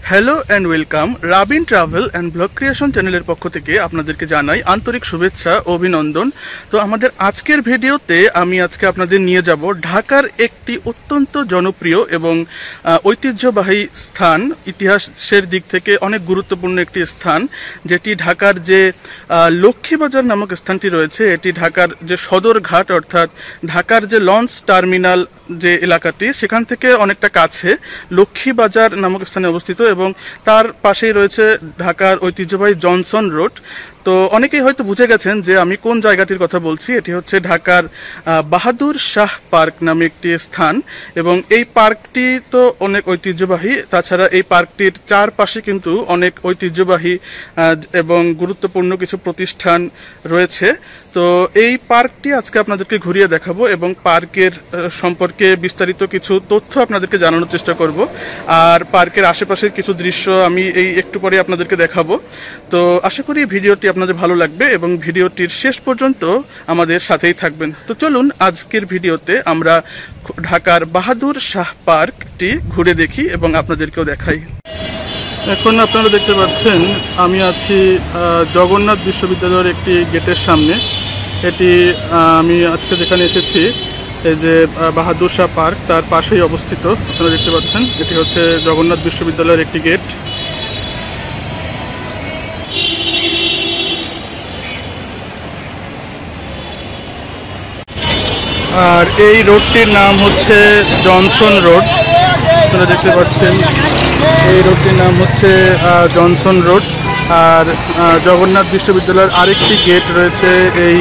Hello and welcome Rabin travel and blog creation চ্যানেলের পক্ষ থেকে আপনাদেরকে জানাই আন্তরিক শুভেচ্ছা ও অভিনন্দন। তো আমাদের আজকের ভিডিওতে আমি আজকে আপনাদের নিয়ে যাব ঢাকার একটি অত্যন্ত জনপ্রিয় এবং ঐতিহ্যবাহী স্থান, ইতিহাসের দিক থেকে অনেক গুরুত্বপূর্ণ একটি স্থান, যেটি ঢাকার যে লক্ষ্মীবাজার নামক স্থানটি রয়েছে, এটি ঢাকার যে সদরঘাট অর্থাৎ ঢাকার যে লঞ্চ টার্মিনাল যে এলাকাটি, সেখান থেকে অনেকটা কাছে লক্ষ্মীবাজার নামক স্থানে অবস্থিত এবং তার পাশেই রয়েছে ঢাকার ঐতিহ্যবাহী জনসন রোড। তো অনেকেই হয়তো বুঝে গেছেন যে আমি কোন জায়গাটির কথা বলছি। এটি হচ্ছে ঢাকার বাহাদুর শাহ পার্ক নামে একটি স্থান এবং এই পার্কটি তো অনেক ঐতিহ্যবাহী। তাছাড়া এই পার্কটির চারপাশে কিন্তু অনেক ঐতিহ্যবাহী এবং গুরুত্বপূর্ণ কিছু প্রতিষ্ঠান রয়েছে। তো এই পার্কটি আজকে আপনাদেরকে ঘুরিয়ে দেখাবো এবং পার্কের সম্পর্কে বিস্তারিত কিছু তথ্য আপনাদেরকে জানানোর চেষ্টা করব। আর পার্কের আশেপাশের কিছু দৃশ্য আমি এই একটু পরে আপনাদেরকে দেখাবো। তো আশা করি ভিডিওটি আপনাদের ভালো লাগবে এবং ভিডিওটির শেষ পর্যন্ত আমাদের সাথেই থাকবেন। তো চলুন আজকের ভিডিওতে আমরা ঢাকার বাহাদুর শাহ পার্কটি ঘুরে দেখি এবং আপনাদেরকেও দেখাই। এখন আপনারা দেখতে পাচ্ছেন আমি আছি জগন্নাথ বিশ্ববিদ্যালয়ের একটি গেটের সামনে। এটি আমি আজকে যেখানে এসেছি, এই যে বাহাদুর শাহ পার্ক, তার পাশেই অবস্থিত। আপনারা দেখতে পাচ্ছেন এটি হচ্ছে জগন্নাথ বিশ্ববিদ্যালয়ের একটি গেট। আর এই রোডটির নাম হচ্ছে জনসন রোড। আপনারা দেখতে পাচ্ছেন এই রোডটির নাম হচ্ছে জনসন রোড। আর জগন্নাথ বিশ্ববিদ্যালয়ের আরেকটি গেট রয়েছে এই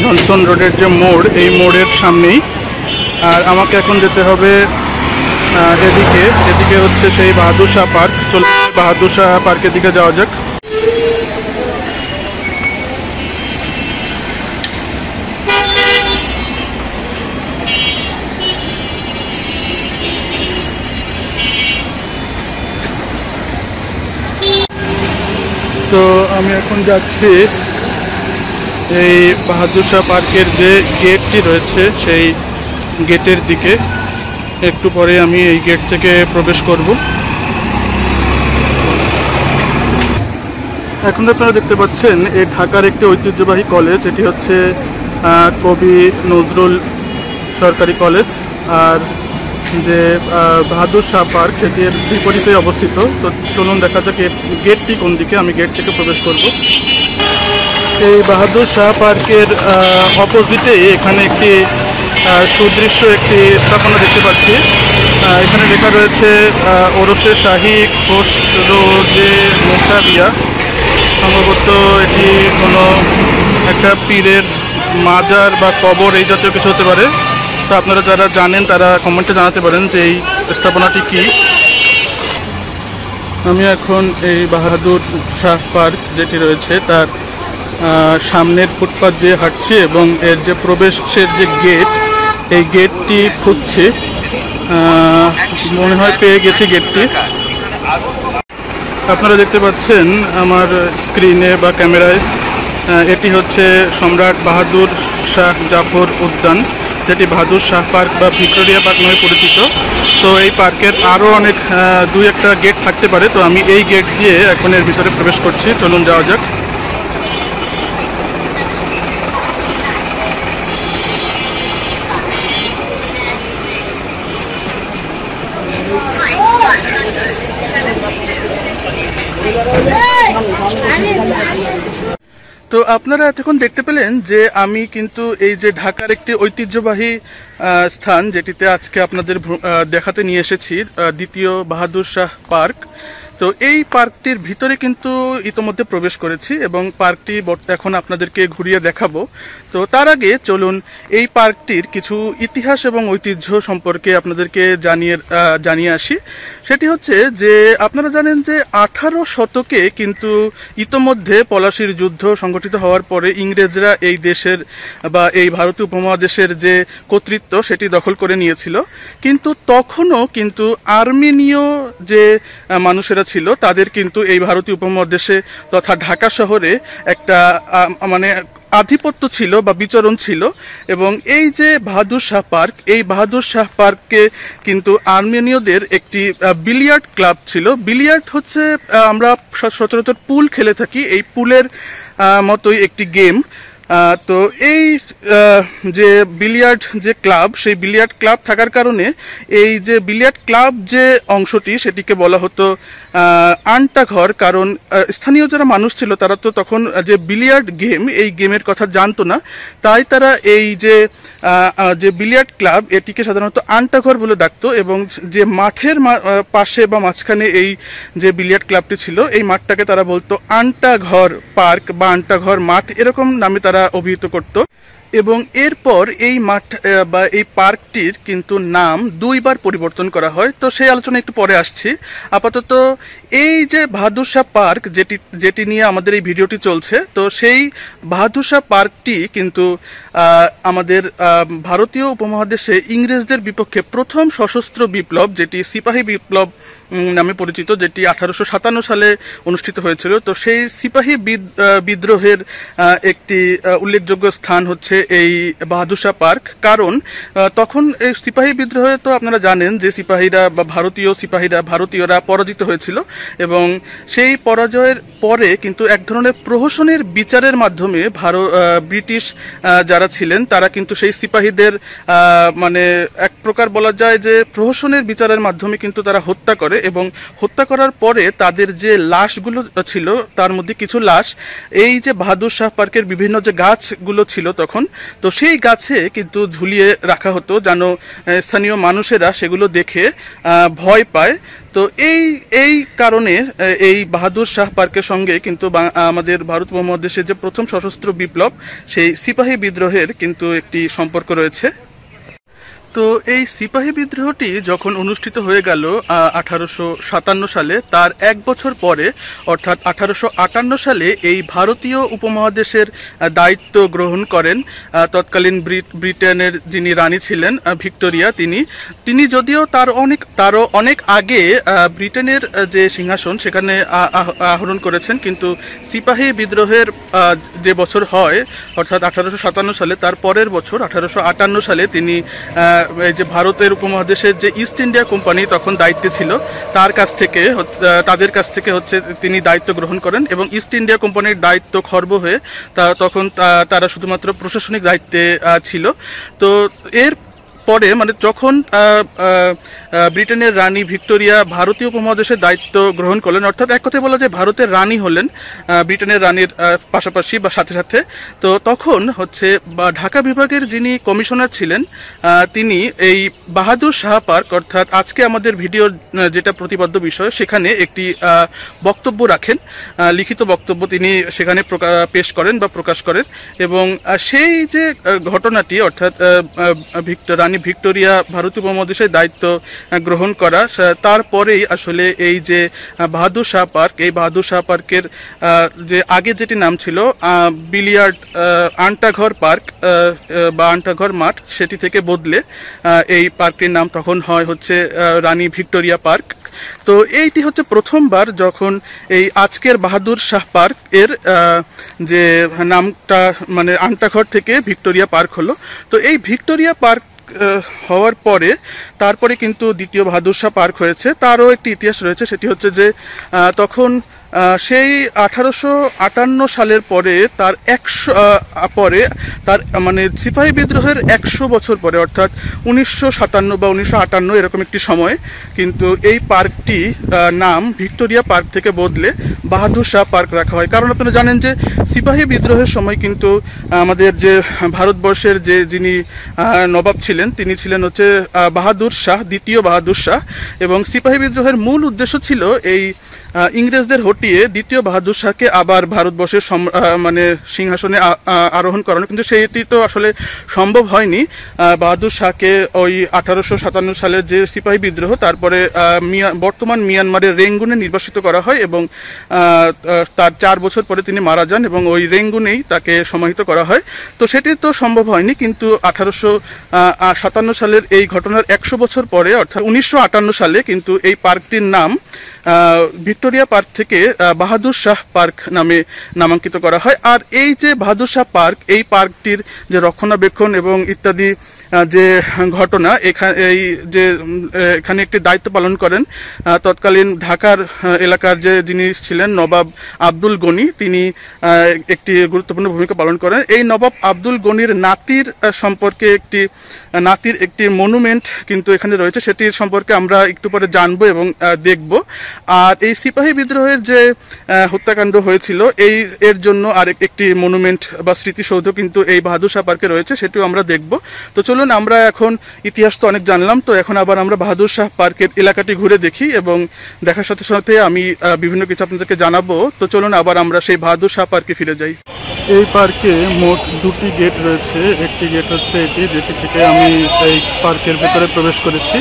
জনসন রোডের যে মোড়, এই মোড়ের সামনেই। আর আমাকে এখন যেতে হবে এদিকে হচ্ছে সেই বাহাদুর শাহ পার্ক। চলুন বাহাদুর শাহ পার্কের দিকে যাওয়া যাক। তো আমি এখন যাচ্ছি এই বাহাদুর শাহ পার্কের যে গেটটি রয়েছে সেই গেটের দিকে। একটু পরে আমি এই গেট থেকে প্রবেশ করব। এখন আপনারা দেখতে পাচ্ছেন এই ঢাকার একটি ঐতিহ্যবাহী কলেজ, এটি হচ্ছে কবি নজরুল সরকারি কলেজ। আর যে বাহাদুর শাহ পার্ক সেটির বিপরীতে অবস্থিত। তো চলুন দেখা যাক গেটটি কোন দিকে, আমি গেট থেকে প্রবেশ করব। এই বাহাদুর শাহ পার্কের অপোজিটে এখানে একটি সুদৃশ্য একটি স্থাপনা দেখতে পাচ্ছি। এখানে লেখা রয়েছে ওরসে শাহী খসরোজে মোসাবিয়া। সম্ভবত এটি কোনো একটা পীরের মাজার বা কবর এই জাতীয় কিছু হতে পারে। তো আপনারা যারা জানেন তারা কমেন্টে জানাতে পারেন যে এই স্থাপনাটি কি। আমি এখন এই বাহাদুর শাহ পার্ক যেটি রয়েছে তার সামনের ফুটপাথ দিয়ে হাঁটছি এবং এর যে প্রবেশের যে গেট, এই গেটটি খুঁজছি। মনে হয় পেয়ে গেছি গেটটি। আপনারা দেখতে পাচ্ছেন আমার স্ক্রিনে বা ক্যামেরায়, এটি হচ্ছে সম্রাট বাহাদুর শাহ জাফর উদ্যান, যেটি বাহাদুর শাহ পার্ক বা ভিক্টোরিয়া পার্ক নামে পরিচিত। তো এই পার্কের আরও অনেক দুই একটা গেট থাকতে পারে। তো আমি এই গেট দিয়ে এখন এর ভিতরে প্রবেশ করছি। চলুন যাওয়া যাক। তো আপনারা এতক্ষণ দেখতে পেলেন যে আমি কিন্তু এই যে ঢাকার একটি ঐতিহ্যবাহী স্থান, যেটিতে আজকে আপনাদের দেখাতে নিয়ে এসেছি, দ্বিতীয় বাহাদুর শাহ পার্ক। তো এই পার্কটির ভিতরে কিন্তু ইতোমধ্যে প্রবেশ করেছি এবং পার্কটি এখন আপনাদেরকে ঘুরিয়ে দেখাবো। তো তার আগে চলুন এই পার্কটির কিছু ইতিহাস এবং ঐতিহ্য সম্পর্কে আপনাদেরকে জানিয়ে আসি। সেটি হচ্ছে যে আপনারা জানেন যে 18 শতকে কিন্তু ইতোমধ্যে পলাশির যুদ্ধ সংগঠিত হওয়ার পরে ইংরেজরা এই দেশের বা এই ভারতীয় উপমহাদেশের যে কর্তৃত্ব সেটি দখল করে নিয়েছিল। কিন্তু তখনও কিন্তু আর্মেনীয় যে মানুষেরা ছিল তাদের কিন্তু এই ভারতীয় উপমহাদেশে তথা ঢাকা শহরে একটা মানে আধিপত্য ছিল বা বিচরণ ছিল। এবং এই যে বাহাদুর শাহ পার্ক, এই বাহাদুর শাহ পার্কে কিন্তু আর্মেনীয়দের একটি বিলিয়ার্ড ক্লাব ছিল। বিলিয়ার্ড হচ্ছে আমরা সচরাচর পুল খেলে থাকি, এই পুলের মতোই একটি গেম। তো এই যে বিলিয়ার্ড যে ক্লাব, সেই বিলিয়ার্ড ক্লাব থাকার কারণে এই যে বিলিয়ার্ড ক্লাব যে অংশটি, সেটিকে বলা হতো আন্টাঘর। কারণ স্থানীয় যারা মানুষ ছিল তারা তো তখন যে বিলিয়ার্ড গেম, এই গেমের কথা জানতো না, তাই তারা এই যে বিলিয়ার্ড ক্লাব এটিকে সাধারণত আন্টাঘর বলে ডাকতো। এবং যে মাঠের পাশে বা মাঝখানে এই যে বিলিয়ার্ড ক্লাবটি ছিল, এই মাঠটাকে তারা বলতো আন্টাঘর পার্ক বা আন্টাঘর মাঠ, এরকম নামে তারা অভিহিত করত। এবং এরপর এই মাঠ বা এই পার্কটির কিন্তু নাম দুইবার পরিবর্তন করা হয়। তো সেই আলোচনা একটু পরে আসছি। আপাতত এই যে বাহাদুর শাহ পার্ক যেটি নিয়ে আমাদের এই ভিডিওটি চলছে, তো সেই বাহাদুর শাহ পার্কটি কিন্তু আমাদের ভারতীয় উপমহাদেশে ইংরেজদের বিপক্ষে প্রথম সশস্ত্র বিপ্লব, যেটি সিপাহী বিপ্লব নামে পরিচিত, যেটি 1857 সালে অনুষ্ঠিত হয়েছিল। তো সেই সিপাহী বিদ্রোহের একটি উল্লেখযোগ্য স্থান হচ্ছে এই বাহাদুর শাহ পার্ক। কারণ তখন এই সিপাহী বিদ্রোহে তো আপনারা জানেন যে সিপাহীরা বা ভারতীয়রা পরাজিত হয়েছিল। এবং সেই পরাজয়ের পরে কিন্তু এক ধরনের প্রহসনের বিচারের মাধ্যমে ব্রিটিশ যারা ছিলেন তারা কিন্তু সেই সিপাহীদের মানে এক প্রকার বলা যায় যে প্রহসনের বিচারের মাধ্যমে কিন্তু তারা হত্যা করে। এবং হত্যা করার পরে তাদের যে লাশগুলো ছিল তার মধ্যে কিছু লাশ এই যে বাহাদুর শাহ পার্কের বিভিন্ন যে গাছগুলো ছিল তখন, তো সেই গাছে কিন্তু ঝুলিয়ে রাখা হতো যেন স্থানীয় মানুষেরা সেগুলো দেখে ভয় পায়। তো এই কারণে এই বাহাদুর শাহ পার্কের সঙ্গে কিন্তু আমাদের ভারত উপমহাদেশে যে প্রথম সশস্ত্র বিপ্লব, সেই সিপাহী বিদ্রোহের কিন্তু একটি সম্পর্ক রয়েছে। তো এই সিপাহী বিদ্রোহটি যখন অনুষ্ঠিত হয়ে গেল 1857 সালে, তার এক বছর পরে অর্থাৎ 1858 সালে এই ভারতীয় উপমহাদেশের দায়িত্ব গ্রহণ করেন তৎকালীন ব্রিটেনের যিনি রানী ছিলেন ভিক্টোরিয়া। তিনি যদিও তারও অনেক আগে ব্রিটেনের যে সিংহাসন সেখানে আহরণ করেছেন, কিন্তু সিপাহী বিদ্রোহের যে বছর হয় অর্থাৎ 1857 সালে, তার পরের বছর 1858 সালে তিনি এই যে ভারতের উপমহাদেশের যে ইস্ট ইন্ডিয়া কোম্পানি তখন দায়িত্বে ছিল তাদের কাছ থেকে হচ্ছে তিনি দায়িত্ব গ্রহণ করেন। এবং ইস্ট ইন্ডিয়া কোম্পানির দায়িত্ব খর্ব হয়ে তখন তারা শুধুমাত্র প্রশাসনিক দায়িত্বে ছিল। তো এর পরে মানে যখন ব্রিটেনের রানী ভিক্টোরিয়া ভারতীয় উপমহাদেশের দায়িত্ব গ্রহণ করলেন, অর্থাৎ এক কথায় বলা যায় ভারতের রানী হলেন ব্রিটেনের রানীর পাশাপাশি বা সাথে সাথে, তো তখন হচ্ছে ঢাকা বিভাগের যিনি কমিশনার ছিলেন তিনি এই বাহাদুর শাহ পার্ক, অর্থাৎ আজকে আমাদের ভিডিওর যেটা প্রতিপাদ্য বিষয়, সেখানে একটি বক্তব্য রাখেন, লিখিত বক্তব্য তিনি সেখানে পেশ করেন বা প্রকাশ করেন। এবং সেই যে ঘটনাটি অর্থাৎ রানী ভিক্টোরিয়া ভারতীয় উপমহাদেশের দায়িত্ব গ্রহণ করা, তারপরেই আসলে এই যে বাহাদুর শাহ পার্ক, এই বাহাদুর শাহ পার্কের যে আগে যেটি নাম ছিল বিলিয়ার্ড আন্টাঘর পার্ক বা আন্টাঘর মাঠ, সেটি থেকে বদলে এই পার্কটির নাম তখন হয় হচ্ছে রানী ভিক্টোরিয়া পার্ক। তো এইটি হচ্ছে প্রথমবার যখন এই আজকের বাহাদুর শাহ পার্ক এর যে নামটা মানে আন্টাঘর থেকে ভিক্টোরিয়া পার্ক হলো। তো এই ভিক্টোরিয়া পার্ক হওয়ার পরে তারপরে কিন্তু দ্বিতীয় বাহাদুর শাহ পার্ক হয়েছে। তারও একটি ইতিহাস রয়েছে, সেটি হচ্ছে যে তখন সেই 1858 সালের পরে তার মানে সিপাহী বিদ্রোহের 100 বছর পরে অর্থাৎ 1957 বা 1958 এরকম একটি সময় কিন্তু এই পার্কটি নাম ভিক্টোরিয়া পার্ক থেকে বদলে বাহাদুর শাহ পার্ক রাখা হয়। কারণ আপনারা জানেন যে সিপাহী বিদ্রোহের সময় কিন্তু আমাদের যে ভারতবর্ষের যিনি নবাব ছিলেন তিনি ছিলেন হচ্ছে বাহাদুর শাহ, দ্বিতীয় বাহাদুর শাহ। এবং সিপাহী বিদ্রোহের মূল উদ্দেশ্য ছিল এই ইংরেজদের হটিয়ে দ্বিতীয় বাহাদুর শাহকে আবার ভারতবর্ষের মানে সিংহাসনে আরোহণ করানো, কিন্তু সেটি তো আসলে সম্ভব হয়নি। বাহাদুর শাহকে ওই 1857 সালের যে সিপাহী বিদ্রোহ, তারপরে বর্তমান মিয়ানমারের রেঙ্গুনে নির্বাসিত করা হয় এবং তার 4 বছর পরে তিনি মারা যান এবং ওই রেঙ্গুনেই তাকে সমাহিত করা হয়। তো সেটি তো সম্ভব হয়নি, কিন্তু 1857 সালের এই ঘটনার 100 বছর পরে অর্থাৎ 1958 সালে কিন্তু এই পার্কটির নাম ভিক্টোরিয়া পার্ক থেকে বাহাদুর শাহ পার্ক নামে নামাঙ্কিত করা হয়। আর এই যে বাহাদুর শাহ পার্ক, এই পার্কটির যে রক্ষণাবেক্ষণ এবং ইত্যাদি যে ঘটনা, এই যে এখানে একটি দায়িত্ব পালন করেন তৎকালীন ঢাকার এলাকার যে যিনি ছিলেন নবাব আব্দুল গনি, তিনি একটি গুরুত্বপূর্ণ ভূমিকা পালন করেন। এই নবাব আব্দুল গনির নাতির সম্পর্কে একটি মনুমেন্ট কিন্তু এখানে রয়েছে, সেটির সম্পর্কে আমরা একটু পরে জানবো এবং দেখব। আর এই সিপাহী বিদ্রোহের যে হত্যাকাণ্ড হয়েছিল এর জন্য একটি মনুমেন্ট বা স্মৃতিসৌধ কিন্তু এই বাহাদুর শাহ পার্কে রয়েছে, সেটিও আমরা দেখব। তো চলুন, আমরা এখন ইতিহাস তো অনেক জানলাম, তো এখন আবার আমরা বাহাদুর শাহ পার্কের এলাকাটি ঘুরে দেখি এবং দেখার সাথে সাথে আমি বিভিন্ন কিছু আপনাদেরকে জানাবো। তো চলুন আবার আমরা সেই বাহাদুর শাহ পার্কে ফিরে যাই। এই পার্কে মোট দুটি গেট রয়েছে। একটি গেট হচ্ছে এটি, যেটি থেকে আমি এই পার্কের ভেতরে প্রবেশ করেছি,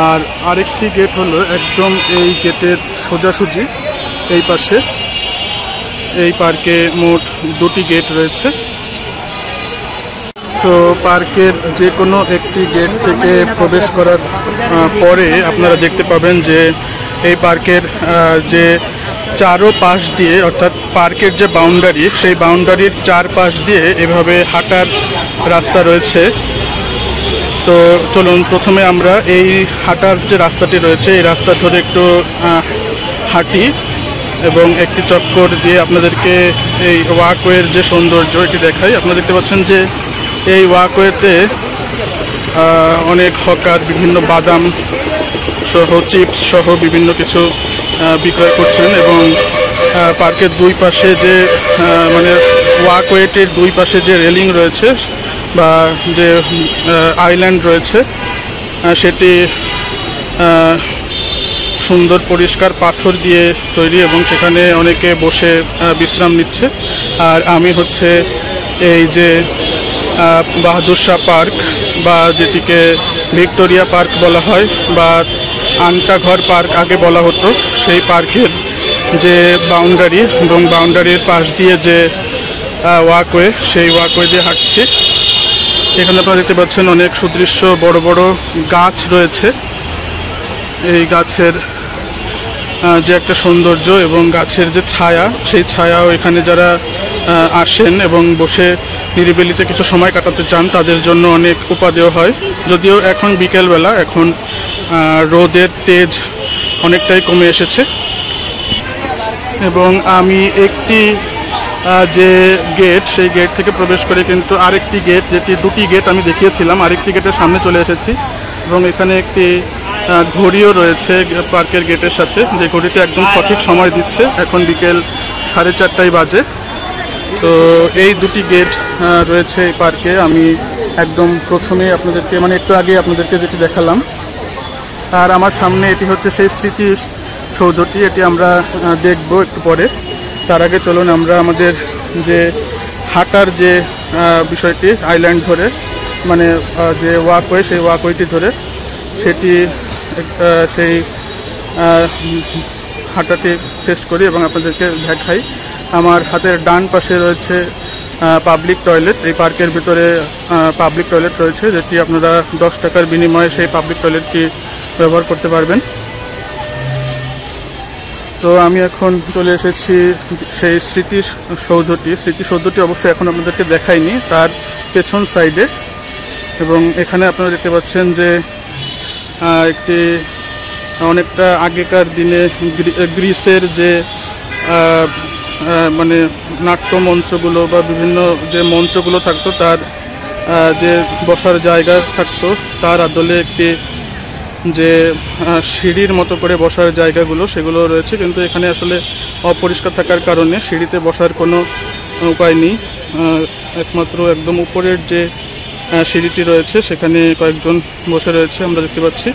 আর আরেকটি গেট হলো একদম এই গেটের সোজাসুজি এই পাশে। এই পার্কে মোট দুটি গেট রয়েছে। তো পার্কের যে কোনো একটি গেট থেকে প্রবেশ করার পরে আপনারা দেখতে পাবেন যে এই পার্কের যে চারোপাশ দিয়ে, অর্থাৎ পার্কের যে বাউন্ডারি, সেই বাউন্ডারির চারপাশ দিয়ে এভাবে হাঁটার রাস্তা রয়েছে। তো চলুন প্রথমে আমরা এই হাঁটার যে রাস্তাটি রয়েছে এই রাস্তা ধরে একটু হাঁটি এবং একটি চক্কর দিয়ে আপনাদেরকে এই ওয়াকওয়ের যে সৌন্দর্য এটি দেখাই। আপনারা দেখতে পাচ্ছেন যে এই ওয়াকওয়েতে অনেক হকার বিভিন্ন বাদাম সহ, চিপস সহ বিভিন্ন কিছু বিক্রয় করছেন এবং পার্কের দুই পাশে যে মানে ওয়াকওয়েটির দুই পাশে যে রেলিং রয়েছে বা যে আইল্যান্ড রয়েছে সেটি সুন্দর পরিষ্কার পাথর দিয়ে তৈরি এবং সেখানে অনেকে বসে বিশ্রাম নিচ্ছে। আর আমি হচ্ছে এই যে বাহাদুর শাহ পার্ক বা যেটিকে ভিক্টোরিয়া পার্ক বলা হয় বা আনকাঘর পার্ক আগে বলা হতো, সেই পার্কের যে বাউন্ডারি এবং বাউন্ডারির পাশ দিয়ে যে ওয়াকওয়ে, সেই ওয়াকওয়ে দিয়ে হাঁটছি। এখানে আপনারা দেখতে পাচ্ছেন অনেক সুদৃশ্য বড় বড় গাছ রয়েছে। এই গাছের যে একটা সৌন্দর্য এবং গাছের যে ছায়া, সেই ছায়াও এখানে যারা আসেন এবং বসে নিরিবিলিতে কিছু সময় কাটাতে চান তাদের জন্য অনেক উপাদেয় হয়। যদিও এখন বিকেলবেলা, এখন রোদের তেজ অনেকটাই কমে এসেছে এবং আমি একটি যে গেট, সেই গেট থেকে প্রবেশ করে কিন্তু আরেকটি গেট, যেটি দুটি গেট আমি দেখিয়েছিলাম, আরেকটি গেটের সামনে চলে এসেছি এবং এখানে একটি ঘড়িও রয়েছে পার্কের গেটের সাথে, যে ঘড়িতে একদম সঠিক সময় দিচ্ছে। এখন বিকেল 4:30 বাজে। তো এই দুটি গেট রয়েছে এই পার্কে। আমি একদম প্রথমে আপনাদেরকে, মানে একটু আগে আপনাদেরকে যেটি দেখালাম, আর আমার সামনে এটি হচ্ছে সেই স্মৃতি সৌধটি, এটি আমরা দেখব একটু পরে। তার আগে চলুন আমরা আমাদের যে হাঁটার যে বিষয়টি, আইল্যান্ড ধরে, মানে যে ওয়াকওয়ে, সেই ওয়াকওয়েটি ধরে সেই হাঁটাটি শেষ করি এবং আপনাদেরকে দেখাই। আমার হাতের ডান পাশে রয়েছে পাবলিক টয়লেট। এই পার্কের ভিতরে পাবলিক টয়লেট রয়েছে, যেটি আপনারা 10 টাকার বিনিময়ে সেই পাবলিক টয়লেটটি ব্যবহার করতে পারবেন। তো আমি এখন চলে এসেছি সেই স্মৃতিসৌধটি অবশ্যই এখন আপনাদেরকে দেখাইনি, তার পেছন সাইডে। এবং এখানে আপনারা দেখতে পাচ্ছেন যে একটি অনেকটা আগেকার দিনে গ্রিসের যে মানে নাট্য মঞ্চগুলো বা বিভিন্ন যে মঞ্চগুলো থাকতো, তার যে বসার জায়গা থাকতো, তার আদলে একটি যে সিঁড়ির মতো করে বসার জায়গাগুলো, সেগুলো রয়েছে। কিন্তু এখানে আসলে অপরিষ্কার থাকার কারণে সিঁড়িতে বসার কোনো উপায় নেই। একমাত্র একদম উপরের যে সিঁড়িটি রয়েছে সেখানে কয়েকজন বসে রয়েছে, আমরা দেখতে পাচ্ছি।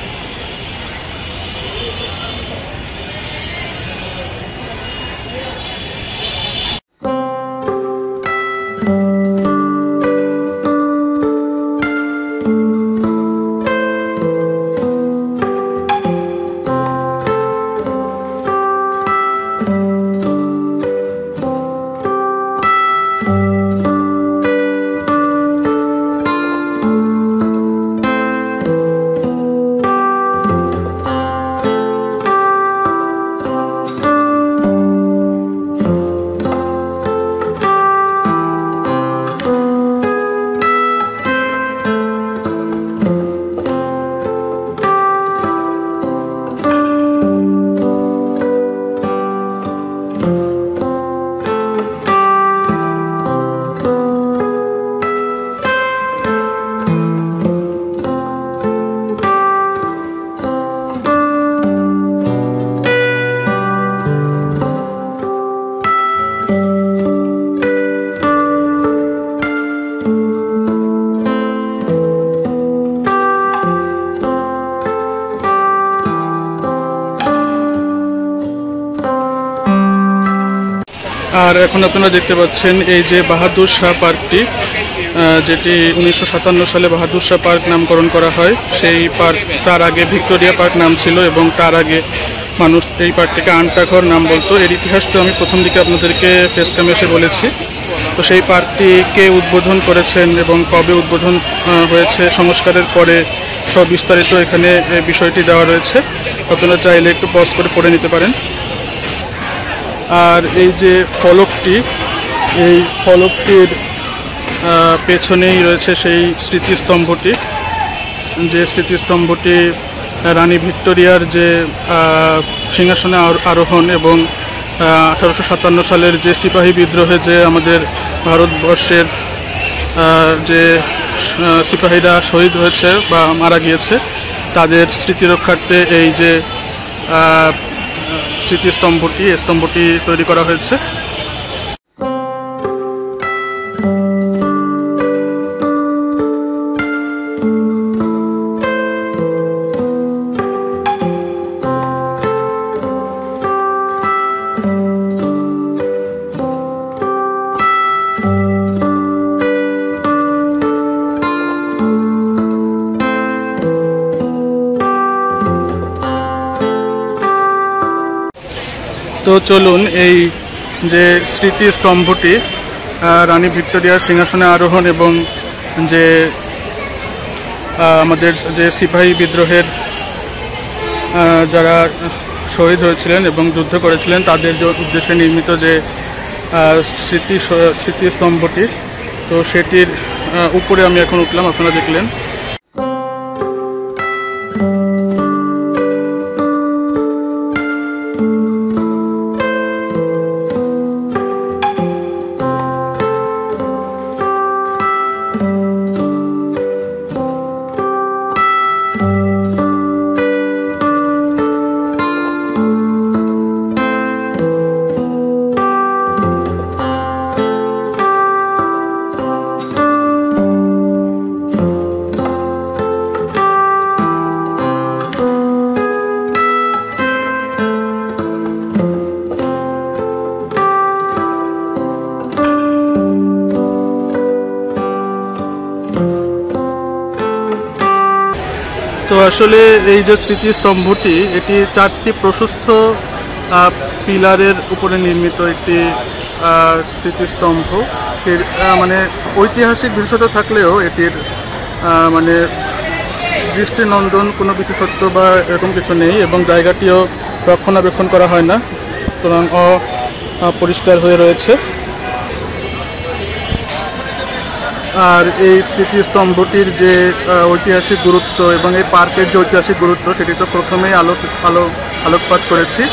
আর এখন আপনারা দেখতে পাচ্ছেন এই যে বাহাদুর শাহ পার্কটি, যেটি 1957 সালে বাহাদুর শাহ পার্ক নামকরণ করা হয়। সেই পার্ক, তার আগে ভিক্টোরিয়া পার্ক নাম ছিল এবং তার আগে মানুষ এই পার্কটিকে আন্টাঘর নাম বলতো। এর ইতিহাস তো আমি প্রথম দিকে আপনাদেরকে ফেস ক্যামে এসে বলেছি। তো সেই পার্কটি কে উদ্বোধন করেছেন এবং কবে উদ্বোধন হয়েছে, সংস্কারের পরে, সব বিস্তারিত এখানে বিষয়টি দেওয়া রয়েছে। আপনারা চাইলে একটু পজ করে পড়ে নিতে পারেন। আর এই যে ফলকটি, এই ফলকটির পেছনেই রয়েছে সেই স্মৃতিস্তম্ভটি, যে স্মৃতিস্তম্ভটি রানী ভিক্টোরিয়ার যে সিংহাসনে আরোহণ এবং 1857 সালের যে সিপাহী বিদ্রোহে যে আমাদের ভারতবর্ষের যে সিপাহীরা শহীদ হয়েছে বা মারা গিয়েছে, তাদের স্মৃতি রক্ষার্থে এই যে স্তম্ভটি তৈরি করা হয়েছে। তো চলুন এই যে স্মৃতিস্তম্ভটি রানী ভিক্টোরিয়ার সিংহাসনে আরোহণ এবং যে আমাদের যে সিপাহী বিদ্রোহের যারা শহীদ হয়েছিলেন এবং যুদ্ধ করেছিলেন তাদের যে উদ্দেশ্যে নির্মিত যে স্মৃতিস্তম্ভটি, তো সেটির উপরে আমি এখন উঠলাম, আপনারা দেখলেন। তো আসলে এই যে স্মৃতিস্তম্ভটি, এটি 4টি প্রশস্ত পিলারের উপরে নির্মিত একটি স্মৃতিস্তম্ভ। মানে ঐতিহাসিক বিশেষত্ব থাকলেও এটির মানে দৃষ্টিনন্দন কোনো বিশেষত্ব বা এরকম কিছু নেই এবং জায়গাটিও রক্ষণাবেক্ষণ করা হয় না, সুতরাং অপরিষ্কার হয়ে রয়েছে। আর এই স্মৃতিস্তম্ভটির যে ঐতিহাসিক গুরুত্ব এবং এই পার্কের যে ঐতিহাসিক গুরুত্ব, সেটি তো প্রথমেই আলোকপাত করেছি।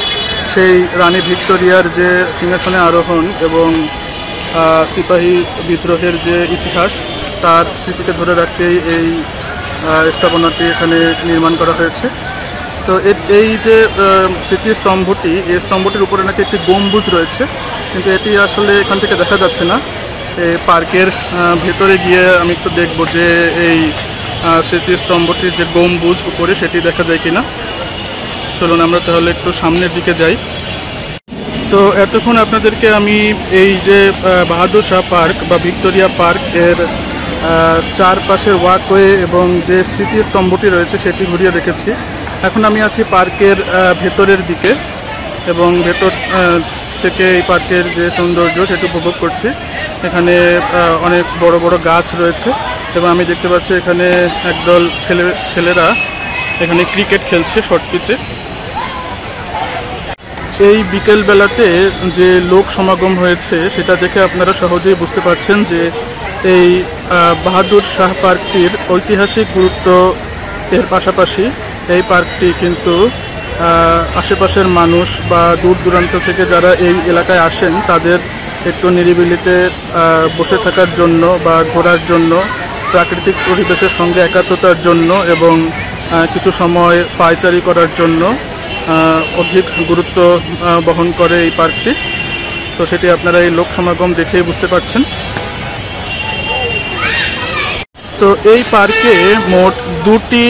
সেই রানী ভিক্টোরিয়ার যে সিংহাসনে আরোহণ এবং সিপাহী বিদ্রোহের যে ইতিহাস, তার স্মৃতিকে ধরে রাখতেই এই স্থাপনাটি এখানে নির্মাণ করা হয়েছে। তো এই যে স্মৃতিস্তম্ভটি, এই স্তম্ভটির উপরে নাকি একটি গম্বুজ রয়েছে, কিন্তু এটি আসলে এখান থেকে দেখা যাচ্ছে না। এই পার্কের ভেতরে গিয়ে আমি একটু দেখবো যে এই স্মৃতিস্তম্ভটির যে গম্বুজ উপরে, সেটি দেখা যায় কিনা। চলুন আমরা তাহলে একটু সামনের দিকে যাই। তো এতক্ষণ আপনাদেরকে আমি এই যে বাহাদুর শাহ পার্ক বা ভিক্টোরিয়া পার্ক এর চারপাশের ওয়াকওয়ে এবং যে স্মৃতিস্তম্ভটি রয়েছে সেটি ঘুরিয়ে দেখেছি। এখন আমি আছি পার্কের ভেতরের দিকে এবং ভেতর থেকে এই পার্কের যে সৌন্দর্য সেটি উপভোগ করছি। এখানে অনেক বড় বড় গাছ রয়েছে এবং আমি দেখতে পাচ্ছি এখানে একদল ছেলেরা এখানে ক্রিকেট খেলছে শর্ট পিচে। এই বিকেল বেলাতে যে লোক সমাগম হয়েছে সেটা দেখে আপনারা সহজেই বুঝতে পারছেন যে এই বাহাদুর শাহ পার্কটির ঐতিহাসিক গুরুত্ব এর পাশাপাশি এই পার্কটি কিন্তু আশেপাশের মানুষ বা দূর দূরান্ত থেকে যারা এই এলাকায় আসেন তাদের একটু নিরিবিলিতে বসে থাকার জন্য বা ঘোরার জন্য, প্রাকৃতিক পরিবেশের সঙ্গে একাত্মতার জন্য এবং কিছু সময় পায়চারি করার জন্য অধিক গুরুত্ব বহন করে এই পার্কটি। তো সেটি আপনারা এই লোক সমাগম দেখেই বুঝতে পারছেন। তো এই পার্কে মোট 2টি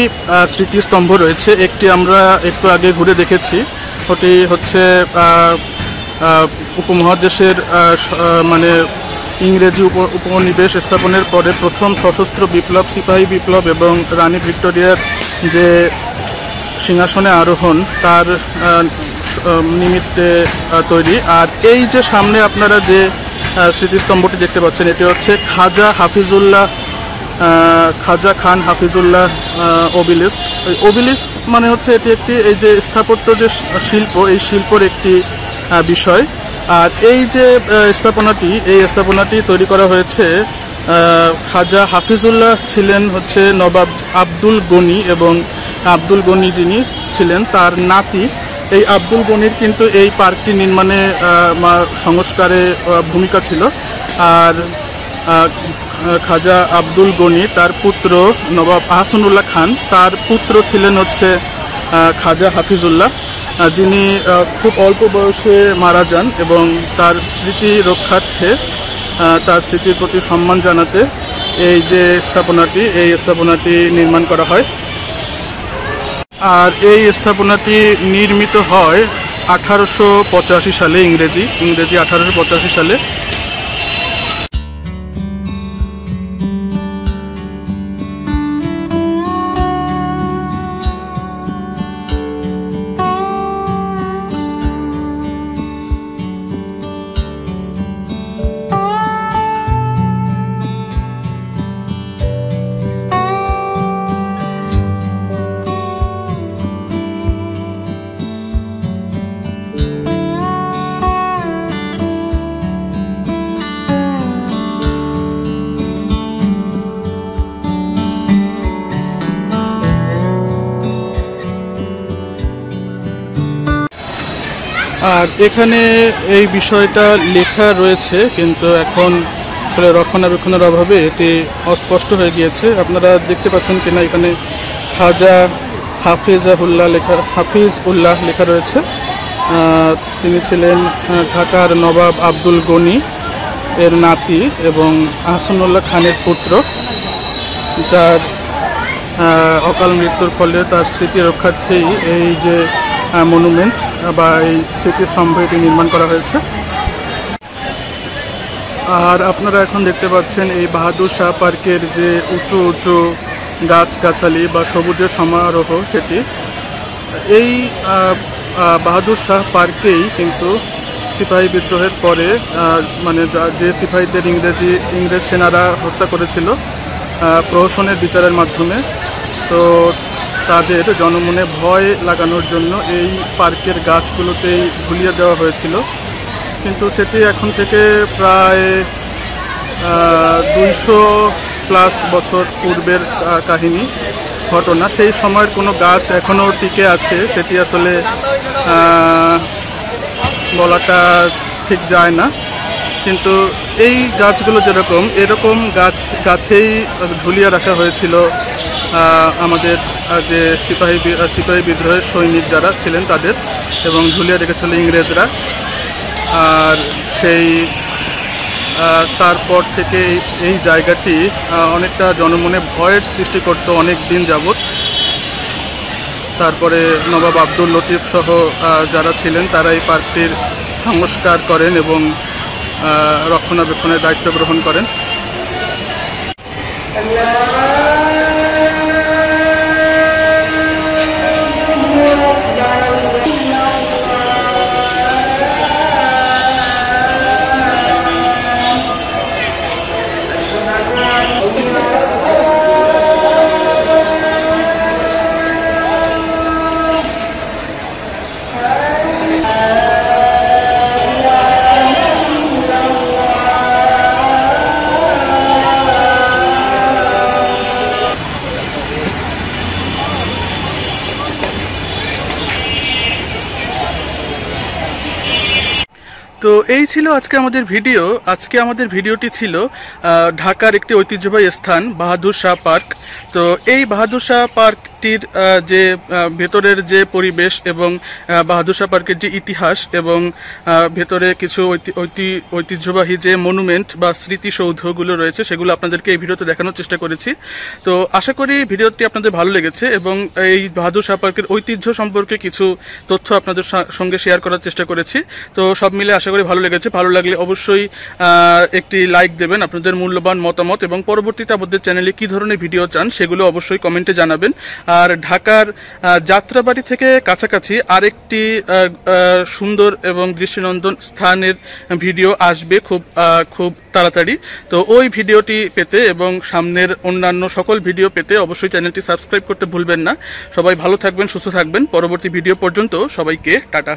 স্মৃতিস্তম্ভ রয়েছে। একটি আমরা একটু আগে ঘুরে দেখেছি, ওটি হচ্ছে উপমহাদেশের মানে ইংরেজি উপনিবেশ স্থাপনের পরে প্রথম সশস্ত্র বিপ্লব, সিপাহী বিপ্লব এবং রানী ভিক্টোরিয়ার যে সিংহাসনে আরোহণ তার নিমিত্তে তৈরি। আর এই যে সামনে আপনারা যে স্মৃতিস্তম্ভটি দেখতে পাচ্ছেন, এটি হচ্ছে খাজা খান হাফিজুল্লাহ ওবিলিস্ক। ওবিলিস্ক মানে হচ্ছে এটি একটি, এই যে স্থাপত্য যে শিল্প, এই শিল্পর একটি বিষয়। আর এই যে স্থাপনাটি তৈরি করা হয়েছে, খাজা হাফিজুল্লাহ ছিলেন হচ্ছে নবাব আব্দুল গনি, এবং আব্দুল গনি যিনি ছিলেন তার নাতি। এই আব্দুল গনির কিন্তু এই পার্কটি নির্মাণে সংস্কারে ভূমিকা ছিল। আর খাজা আব্দুল গনি তার পুত্র নবাব আহসানুল্লাহ খান, তার পুত্র ছিলেন হচ্ছে খাজা হাফিজুল্লাহ, যিনি খুব অল্প বয়সে মারা যান, এবং তার স্মৃতি রক্ষার্থে, তার স্মৃতির প্রতি সম্মান জানাতে এই যে স্থাপনাটি নির্মাণ করা হয়। আর এই স্থাপনাটি নির্মিত হয় 1885 সালে, ইংরেজি 1885 সালে। আর এখানে এই বিষয়টা লেখা রয়েছে, কিন্তু এখন আসলে রক্ষণাবেক্ষণের অভাবে এটি অস্পষ্ট হয়ে গিয়েছে। আপনারা দেখতে পাচ্ছেন কিনা, এখানে খাজা হাফিজ উল্লাহ লেখা রয়েছে। তিনি ছিলেন ঢাকার নবাব আব্দুল গনি এর নাতি এবং আহসানুল্লাহ খানের পুত্র। তার অকাল মৃত্যুর ফলে তার স্মৃতি রক্ষার্থেই এই যে মনুমেন্ট বা এই স্মৃতিস্তম্ভ এটি নির্মাণ করা হয়েছে। আর আপনারা এখন দেখতে পাচ্ছেন এই বাহাদুর শাহ পার্কের যে উঁচু উঁচু গাছগাছালি বা সবুজের সমারোহ, সেটি এই বাহাদুর শাহ পার্কেই কিন্তু সিপাহী বিদ্রোহের পরে মানে যে সিপাহীদের ইংরেজ সেনারা হত্যা করেছিল প্রহসনের বিচারের মাধ্যমে, তো তাদের জনমনে ভয় লাগানোর জন্য এই পার্কের গাছগুলোতেই ঝুলিয়ে দেওয়া হয়েছিল। কিন্তু সেটি এখন থেকে প্রায় 200+ বছর পূর্বের কাহিনী, ঘটনা। সেই সময়ের কোনো গাছ এখনও টিকে আছে সেটি আসলে বলাটা ঠিক যায় না। কিন্তু এই গাছগুলো এরকম গাছেই ঝুলিয়ে রাখা হয়েছিল আমাদের যে সিপাহী বিদ্রোহের সৈনিক যারা ছিলেন তাদের, এবং ঝুলিয়ে রেখেছিল ইংরেজরা। আর সেই তারপর থেকে এই জায়গাটি অনেকটা জনমনে ভয়ের সৃষ্টি করত অনেক দিন যাবৎ। তারপরে নবাব আব্দুল লতিফ সহ যারা ছিলেন তারা এই পার্কটির সংস্কার করেন এবং রক্ষণাবেক্ষণের দায়িত্ব গ্রহণ করেন। তো এই ছিল আজকে আমাদের ভিডিও। আজকে আমাদের ভিডিওটি ছিল ঢাকার একটি ঐতিহ্যবাহী স্থান বাহাদুর শাহ পার্ক। তো এই বাহাদুর শাহ পার্ক পার্কটির যে ভেতরের যে পরিবেশ এবং বাহাদুর শাহ পার্কের যে ইতিহাস এবং ভেতরে কিছু ঐতিহ্যবাহী যে মনুমেন্ট বা স্মৃতিসৌধগুলো রয়েছে সেগুলো আপনাদেরকে এই ভিডিওতে দেখানোর চেষ্টা করেছি। তো আশা করি ভিডিওটি আপনাদের ভালো লেগেছে এবং এই বাহাদুর শাহ পার্কের ঐতিহ্য সম্পর্কে কিছু তথ্য আপনাদের সঙ্গে শেয়ার করার চেষ্টা করেছি। তো সব মিলে আশা করি ভালো লেগেছে। ভালো লাগলে অবশ্যই একটি লাইক দেবেন, আপনাদের মূল্যবান মতামত, এবং পরবর্তীতে আমাদের চ্যানেলে কি ধরনের ভিডিও চান সেগুলো অবশ্যই কমেন্টে জানাবেন। আর ঢাকার যাত্রাবাড়ি থেকে কাছাকাছি আরেকটি সুন্দর এবং দৃষ্টিনন্দন স্থানের ভিডিও আসবে খুব তাড়াতাড়ি। তো ওই ভিডিওটি পেতে এবং সামনের অন্যান্য সকল ভিডিও পেতে অবশ্যই চ্যানেলটি সাবস্ক্রাইব করতে ভুলবেন না। সবাই ভালো থাকবেন, সুস্থ থাকবেন। পরবর্তী ভিডিও পর্যন্ত সবাইকে টাটা।